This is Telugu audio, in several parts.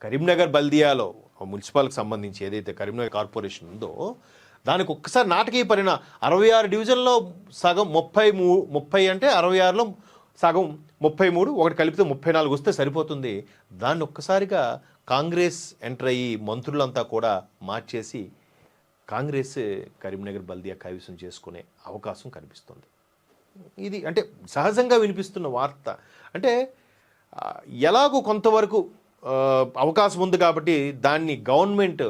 కరీంనగర్ బల్దియాలో మున్సిపాల్కి సంబంధించి ఏదైతే కరీంనగర్ కార్పొరేషన్ ఉందో దానికి ఒక్కసారి నాటకీయ పరిణ 66 డివిజన్లో సగం 30 అంటే 66లో సగం 33 ఒకటి కలిపితే 34 వస్తే సరిపోతుంది. దాన్ని ఒక్కసారిగా కాంగ్రెస్ ఎంటర్ అయ్యి మంత్రులంతా కూడా మార్చేసి కాంగ్రెస్ కరీంనగర్ బల్దియా కైవసం చేసుకునే అవకాశం కనిపిస్తుంది. ఇది అంటే సహజంగా వినిపిస్తున్న వార్త. అంటే ఎలాగో కొంతవరకు అవకాశం ఉంది కాబట్టి దాన్ని గవర్నమెంట్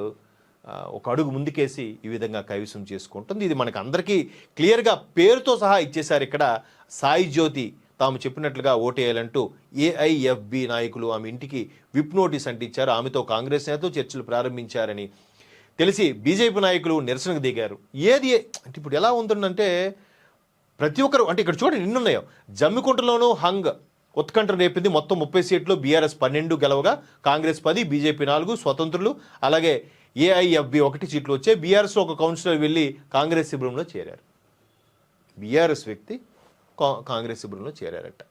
ఒక అడుగు ముందుకేసి ఈ విధంగా కైవసం చేసుకుంటుంది. ఇది మనకు అందరికీ క్లియర్గా పేరుతో సహా ఇచ్చేశారు. ఇక్కడ సాయి జ్యోతి తాము చెప్పినట్లుగా ఓటేయాలంటూ ఏఐఎఫ్బి నాయకులు ఆమె ఇంటికి విప్ నోటీస్ అంటించారు. ఆమెతో కాంగ్రెస్ నేతలు చర్చలు ప్రారంభించారని తెలిసి బీజేపీ నాయకులు నిరసనకు దిగారు. ఏది అంటే ఇప్పుడు ఎలా ఉంటుందంటే ప్రతి ఒక్కరు అంటే ఇక్కడ చూడండి ఎన్నున్నాయో. జమ్మికుంటలోనూ హంగ్ ఉత్కంఠ రేపింది. మొత్తం 30 సీట్లు, బీఆర్ఎస్ 12 గెలవగా కాంగ్రెస్ 10, బీజేపీ 4, స్వతంత్రులు అలాగే ఏఐఎఫ్బి 1 సీట్లు వచ్చాయి. బీఆర్ఎస్లో ఒక కౌన్సిలర్ వెళ్ళి కాంగ్రెస్ శిబిరంలో చేరారు. బీఆర్ఎస్ వ్యక్తి కాంగ్రెస్ శిబిరంలో చేరారట.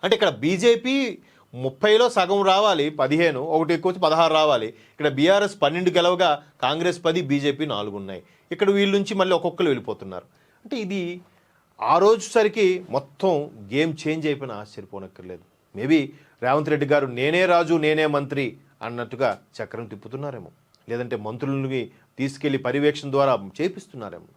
అంటే ఇక్కడ బీజేపీ 30లో సగం రావాలి, 15 ఒకటి ఎక్కువ 16 రావాలి. ఇక్కడ బీఆర్ఎస్ 12 గెలవగా కాంగ్రెస్ 10, బీజేపీ 4 ఉన్నాయి. ఇక్కడ వీళ్ళ నుంచి మళ్ళీ ఒక్కొక్కరు వెళ్ళిపోతున్నారు. అంటే ఇది ఆ రోజు సరికి మొత్తం గేమ్ చేంజ్ అయిపోయిన ఆశ్చర్యపోనక్కర్లేదు. మేబీ రేవంత్ రెడ్డి గారు నేనే రాజు నేనే మంత్రి అన్నట్టుగా చక్రం తిప్పుతున్నారేమో, లేదంటే మంత్రులని తీసుకెళ్లి పర్యవేక్షణ ద్వారా చేపిస్తున్నారేమో.